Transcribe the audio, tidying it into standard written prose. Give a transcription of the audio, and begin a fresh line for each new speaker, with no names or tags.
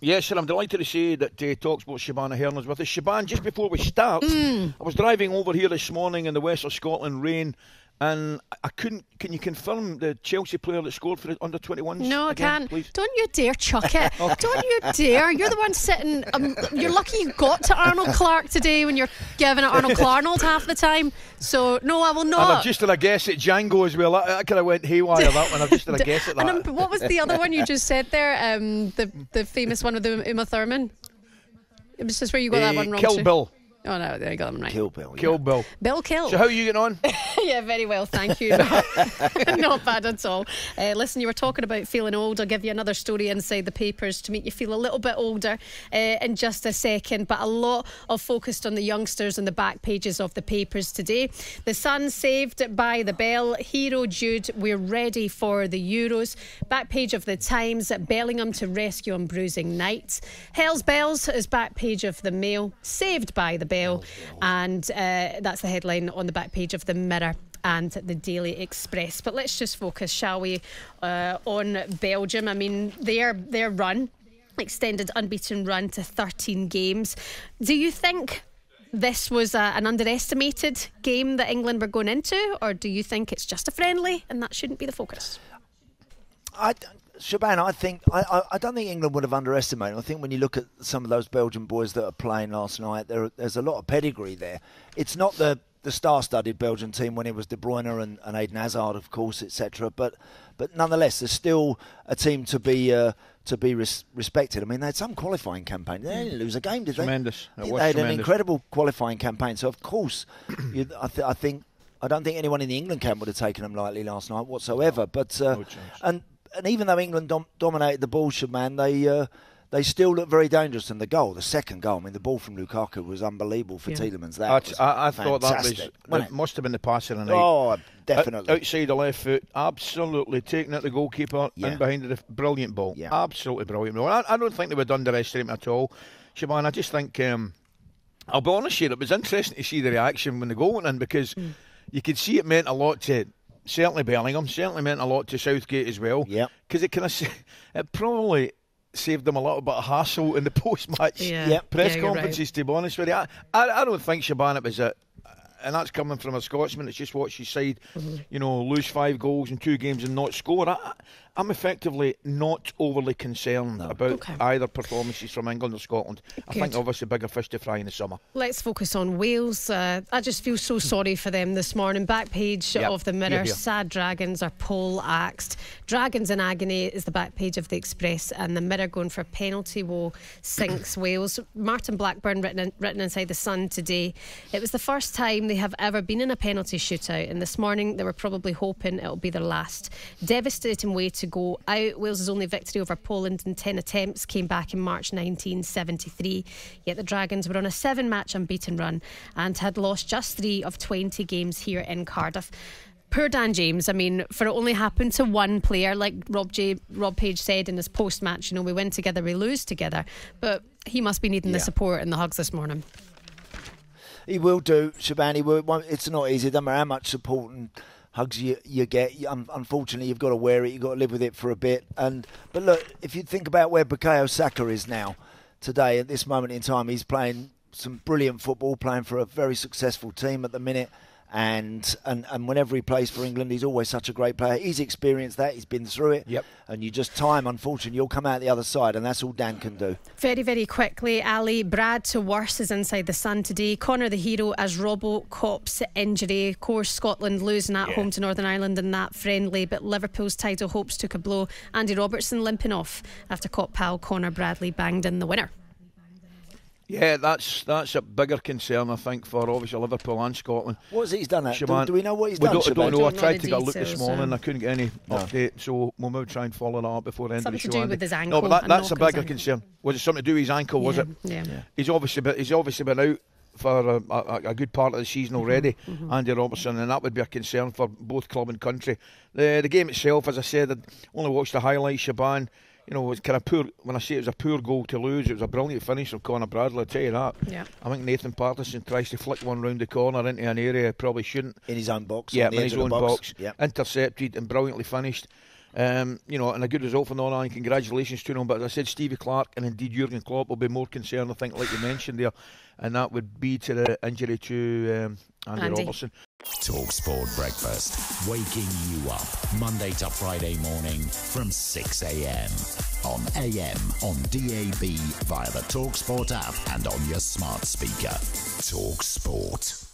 Yes, and I'm delighted to say that talkSPORT Shebahn Aherne is with us. Shebahn, just before we start, I was driving over here this morning in the west of Scotland, rain, and I couldn't. Can you confirm the Chelsea player that scored for the under-21s?
No, I can't.
Please?
Don't you dare chuck it. Don't you dare. You're the one sitting. You're lucky you got to Arnold Clark today when you're giving it Arnold Clarnold half the time. So, no, I will not.
And I've just done a guess at Django as well. I kind of went haywire, that one. I've just done a guess at that.
And what was the other one you just said there? The famous one with the Uma Thurman? It was just where you got that one wrong.
Kill Bill.
Oh no, I got them right.
Kill Bill.
Kill Bill.
Bill Kill.
So how are you getting on?
Yeah, very well, thank you. Not bad at all. Listen, you were talking about feeling old. I'll give you another story inside the papers to make you feel a little bit older in just a second. But a lot of focused on the youngsters on the back pages of the papers today. The Sun saved by the bell. Hero Jude, we're ready for the Euros. Back page of the Times, Bellingham to rescue on bruising Knights. Hell's Bells is back page of the Mail. Saved by the bell. And that's the headline on the back page of the Mirror and the Daily Express. But let's just focus, shall we, on Belgium. I mean, their run, extended unbeaten run to 13 games. Do you think this was an underestimated game that England were going into, or do you think it's just a friendly and that shouldn't be the focus?
Shebahn, I don't think England would have underestimated. I think when you look at some of those Belgian boys that are playing last night, there's a lot of pedigree there. It's not the star-studded Belgian team when it was De Bruyne and Eden Hazard, of course, etc. But nonetheless, there's still a team to be respected. I mean, they had some qualifying campaign. They didn't lose a game, did they?
Tremendous.
They had an incredible qualifying campaign. So of course, I don't think anyone in the England camp would have taken them lightly last night whatsoever. But
no
and even though England dominated the ball, Shebahn, they still look very dangerous. And the second goal, I mean, the ball from Lukaku was unbelievable for Tielemans.
I thought that must have been the pass of the night.
Oh, definitely.
Outside the left foot, absolutely taking out the goalkeeper in behind the brilliant ball.
Yeah.
Absolutely brilliant ball. I don't think they would underestimate him at all, Shebahn. I just think, I'll be honest here, it was interesting to see the reaction when the goal went in, because you could see it meant a lot to certainly Bellingham, certainly meant a lot to Southgate as well.
Yeah.
Because it probably saved them a little bit of hassle in the post-match press conferences, right, to be honest with you. I don't think, Shebahn, it was and that's coming from a Scotsman that's just watched his side, lose 5 goals in 2 games and not score. I'm effectively not overly concerned about either performances from England or Scotland. I think obviously bigger fish to fry in the summer.
Let's focus on Wales. I just feel so sorry for them this morning. Back page of the Mirror, sad Dragons are pole-axed. Dragons in agony is the back page of the Express, and the Mirror going for penalty woe sinks Wales. Martin Blackburn written inside the Sun today. It was the first time they have ever been in a penalty shootout, and this morning they were probably hoping it'll be their last. Devastating way to go out. Wales' only victory over Poland in 10 attempts came back in March 1973. Yet the Dragons were on a 7-match unbeaten run and had lost just 3 of 20 games here in Cardiff. Poor Dan James. I mean, for it only happened to one player, like Rob Page said in his post-match, we win together, we lose together. But he must be needing the support and the hugs this morning.
He will do, Shebahn. He will. It's not easy. It doesn't matter how much support and hugs you get. Unfortunately, you've got to wear it. You've got to live with it for a bit. But look, if you think about where Bukayo Saka is now, today, at this moment in time, he's playing some brilliant football, playing for a very successful team at the minute. And whenever he plays for England, he's always such a great player. He's experienced that. He's been through it. Yep. And you just time, unfortunately, you'll come out the other side, and that's all Dan can do.
Very, very quickly, Ali, Brad to worse is inside the Sun today. Connor the hero as Robocop's injury. Of course, Scotland losing at home to Northern Ireland in that friendly, but Liverpool's title hopes took a blow. Andy Robertson limping off after Cop pal Connor Bradley banged in the winner.
Yeah, that's a bigger concern, I think, for obviously Liverpool and Scotland.
What is it he's done? Do we know what he's done?
I don't know. I tried to get a look this morning. I couldn't get any update, so we'll maybe try and follow that up before the end of the show.
Something to do with his ankle.
No, but that's a bigger concern. Was it something to do with his ankle? Was it?
Yeah.
He's obviously been out for a good part of the season already, Andy Robertson, and that would be a concern for both club and country. The game itself, as I said, I only watched the highlights, Shebahn. It was kind of poor. When I say it was a poor goal to lose, it was a brilliant finish from Connor Bradley, I'll tell you that.
Yeah.
I think Nathan Patterson tries to flick one round the corner into an area he probably shouldn't.
In his own box.
Yeah, in his own box.
Yep.
Intercepted and brilliantly finished. You know, and a good result for Northern Ireland. Congratulations to them. But as I said, Stevie Clark and indeed Jurgen Klopp will be more concerned, I think, like you mentioned there, and that would be to the injury to Andy Robertson.
talkSPORT Breakfast, waking you up Monday to Friday morning from 6 a.m. on AM, on DAB, via the talkSPORT app and on your smart speaker. talkSPORT.